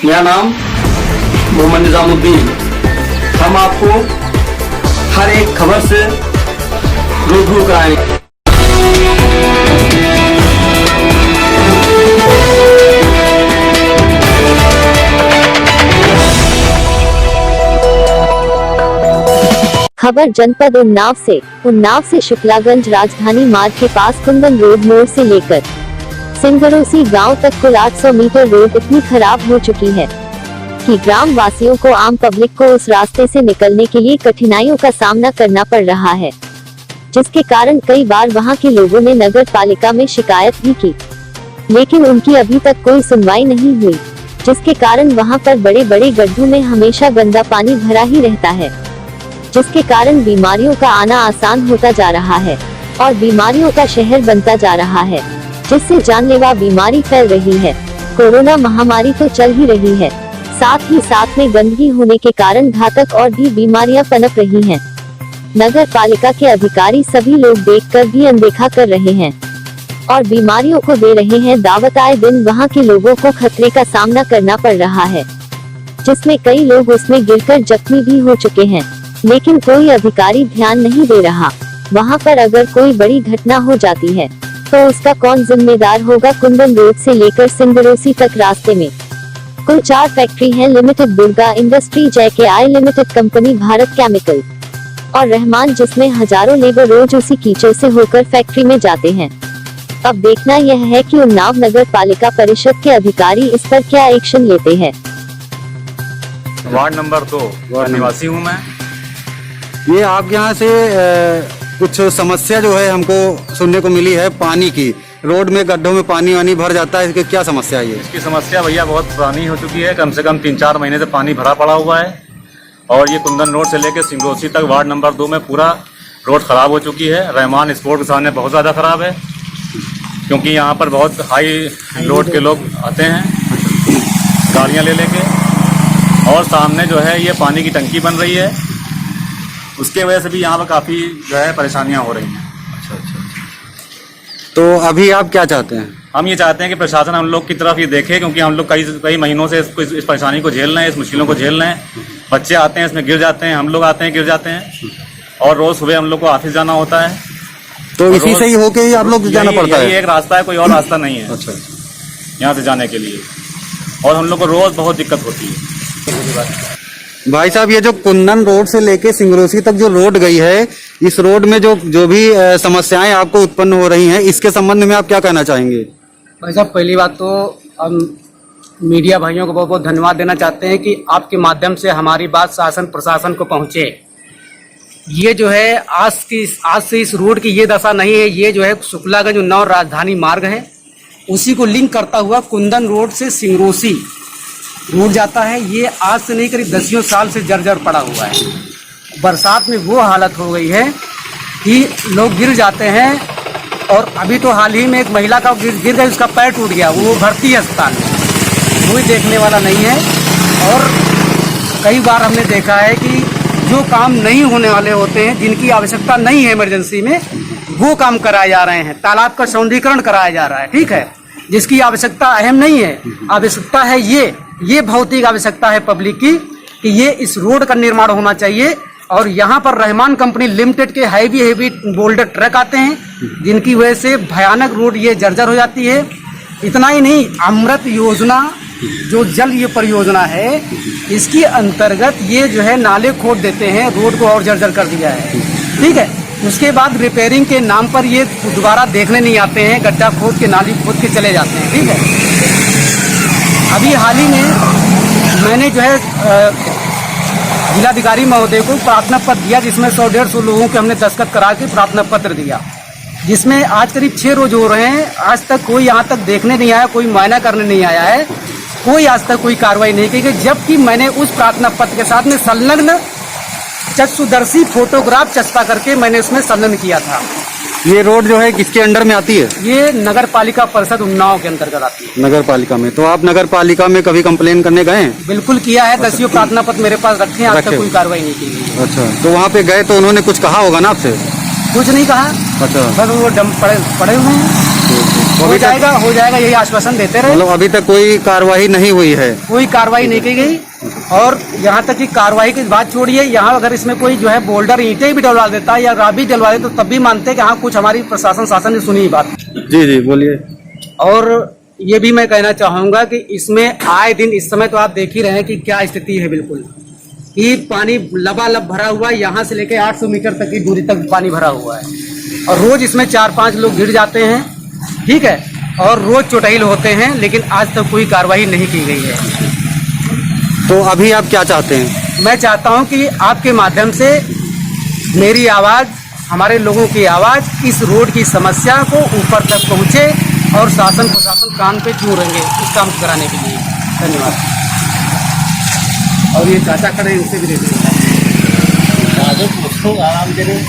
मेरा नाम मोहम्मद निजामुद्दीन। हम आपको हर एक खबर से रूबरू कराएंगे। खबर जनपद उन्नाव से शुक्लागंज राजधानी मार्ग के पास कुंदन रोड मोड़ से लेकर सिंगरोसी गांव तक कुल 800 मीटर रोड इतनी खराब हो चुकी है कि ग्राम वासियों को आम पब्लिक को उस रास्ते से निकलने के लिए कठिनाइयों का सामना करना पड़ रहा है, जिसके कारण कई बार वहां के लोगों ने नगर पालिका में शिकायत भी की, लेकिन उनकी अभी तक कोई सुनवाई नहीं हुई, जिसके कारण वहां पर बड़े बड़े गड्ढों में हमेशा गंदा पानी भरा ही रहता है, जिसके कारण बीमारियों का आना आसान होता जा रहा है और बीमारियों का शहर बनता जा रहा है, जिससे जानलेवा बीमारी फैल रही है। कोरोना महामारी तो चल ही रही है, साथ ही साथ में गंदगी होने के कारण घातक और भी बीमारियां पनप रही हैं। नगर पालिका के अधिकारी सभी लोग देखकर भी अनदेखा कर रहे हैं और बीमारियों को दे रहे हैं दावत। आए दिन वहां के लोगों को खतरे का सामना करना पड़ रहा है, जिसमें कई लोग उसमें गिरकर जख्मी भी हो चुके हैं, लेकिन कोई अधिकारी ध्यान नहीं दे रहा। वहां पर अगर कोई बड़ी घटना हो जाती है तो उसका कौन जिम्मेदार होगा। कुंदन रोड से लेकर सिंगरोसी तक रास्ते में कुल 4 फैक्ट्री हैं। Limited Durga industry, JKI limited company, Bharat chemical और रहमान, जिसमें हजारों लेबर रोज उसी कीचड़ से होकर फैक्ट्री में जाते हैं। अब देखना यह है कि उन्नाव नगर पालिका परिषद के अधिकारी इस पर क्या एक्शन लेते हैं। वार्ड नंबर 2 निवासी हूँ मैं। ये आपके यहाँ से कुछ समस्या जो है हमको सुनने को मिली है पानी की। रोड में गड्ढों में पानी भर जाता है, इसकी क्या समस्या है? इसकी समस्या भैया बहुत पुरानी हो चुकी है, कम से कम 3-4 महीने से पानी भरा पड़ा हुआ है और ये कुंदन रोड से लेकर सिंगरोसी तक वार्ड नंबर 2 में पूरा रोड खराब हो चुकी है। रहमान स्पोर्ट के सामने बहुत ज़्यादा खराब है, क्योंकि यहाँ पर बहुत हाई लोड के लोग आते हैं गाड़ियाँ ले लेके, और सामने जो है ये पानी की टंकी बन रही है, उसके वजह से भी यहाँ पर काफ़ी जो है परेशानियाँ हो रही हैं। अच्छा। तो अभी आप क्या चाहते हैं? हम ये चाहते हैं कि प्रशासन हम लोग की तरफ ये देखे, क्योंकि हम लोग कई महीनों से इस परेशानी को झेल रहे हैं, इस मुश्किलों को झेल रहे हैं। बच्चे आते हैं इसमें गिर जाते हैं, हम लोग आते हैं गिर जाते हैं, और रोज़ सुबह हम लोग को ऑफिस जाना होता है। तो इसी से ही होके ही आप लोग जाना पड़ता है? एक रास्ता है, कोई और रास्ता नहीं है अच्छा यहाँ से जाने के लिए, और हम लोग को रोज़ बहुत दिक्कत होती है। भाई साहब, ये जो कुंदन रोड से लेके सिंगरोसी तक जो रोड गई है, इस रोड में जो भी समस्याएं आपको उत्पन्न हो रही हैं, इसके संबंध में आप क्या कहना चाहेंगे? भाई साहब, पहली बात तो हम मीडिया भाइयों को बहुत बहुत धन्यवाद देना चाहते हैं कि आपके माध्यम से हमारी बात शासन प्रशासन को पहुंचे। ये जो है आज से इस रोड की ये दशा नहीं है। ये जो है शुक्लागंज उन्नाव राजधानी मार्ग है, उसी को लिंक करता हुआ कुंदन रोड से सिंगरोसी रोड जाता है। ये आज से नहीं, करीब 10 साल से जर्जर पड़ा हुआ है। बरसात में वो हालत हो गई है कि लोग गिर जाते हैं, और अभी तो हाल ही में एक महिला का गिर गई, उसका पैर टूट गया, वो भर्ती है अस्पताल में, कोई देखने वाला नहीं है। और कई बार हमने देखा है कि जो काम नहीं होने वाले होते हैं, जिनकी आवश्यकता नहीं है इमरजेंसी में, वो काम कराए जा रहे हैं। तालाब का सौंदर्यीकरण कराया जा रहा है, ठीक है, जिसकी आवश्यकता अहम नहीं है। आवश्यकता है ये भौतिक आवश्यकता है पब्लिक की कि ये इस रोड का निर्माण होना चाहिए। और यहाँ पर रहमान कंपनी लिमिटेड के हैवी बोल्डर ट्रक आते हैं, जिनकी वजह से भयानक रोड ये जर्जर हो जाती है। इतना ही नहीं, अमृत योजना जो जल ये परियोजना है, इसके अंतर्गत ये जो है नाले खोद देते हैं, रोड को और जर्जर कर दिया है, ठीक है। उसके बाद रिपेयरिंग के नाम पर ये दोबारा देखने नहीं आते हैं, गड्ढा खोद के नाली खोद के चले जाते हैं, ठीक है। अभी हाल ही में मैंने जो है जिलाधिकारी महोदय को प्रार्थना पत्र दिया, जिसमें 100-150 लोगों के हमने दस्तखत करा के प्रार्थना पत्र दिया, जिसमें आज करीब 6 रोज हो रहे हैं। आज तक कोई यहाँ तक देखने नहीं आया, कोई मुआयना करने नहीं आया है, कोई आज तक कोई कार्रवाई नहीं की गई। जबकि मैंने उस प्रार्थना पत्र के साथ में संलग्न चक्षुदर्शी फोटोग्राफ चस्पा करके मैंने उसमें संलग्न किया था। ये रोड जो है किसके अंडर में आती है? ये नगर पालिका परिषद उन्नाव के अंतर्गत आती है। नगर पालिका में। तो आप नगर पालिका में कभी कंप्लेन करने गए हैं? बिल्कुल किया है, 10 प्रार्थना पत्र मेरे पास रखे हैं, आज तक रखे। कोई कार्रवाई नहीं की गई। अच्छा, तो वहाँ पे गए तो उन्होंने कुछ कहा होगा ना आपसे? कुछ नहीं कहा, अच्छा, बस वो डम पड़े हुए हैं। तो हो अभी तक जाएगा यही आश्वासन देते रहे। मतलब अभी तक कोई कार्रवाई नहीं हुई है? कोई कार्रवाई नहीं की गई। और यहाँ तक कि कार्रवाई की बात छोड़िए, यहाँ अगर इसमें कोई जो है बोल्डर ईंटें भी डलवा देता है या राबी डलवा देता तो तब भी मानते हैं कि हाँ कुछ हमारी प्रशासन शासन ने सुनी बात। जी जी बोलिए। और ये भी मैं कहना चाहूंगा कि इसमें आए दिन, इस समय तो आप देख ही रहे हैं कि क्या स्थिति है, बिल्कुल कि पानी लबालब भरा हुआ है। यहाँ से लेके 800 मीटर तक की दूरी तक पानी भरा हुआ है और रोज इसमें 4-5 लोग गिर जाते हैं, ठीक है, और रोज चोटहिल होते हैं, लेकिन आज तक कोई कार्रवाई नहीं की गई है। तो अभी आप क्या चाहते हैं? मैं चाहता हूं कि आपके माध्यम से मेरी आवाज़, हमारे लोगों की आवाज़ इस रोड की समस्या को ऊपर तक पहुंचे और शासन प्रशासन कान पे चूर रहेंगे इस काम को कराने के लिए। धन्यवाद। और ये चाचा खड़े, इनसे भी दे देंगे। आराम दे रहे।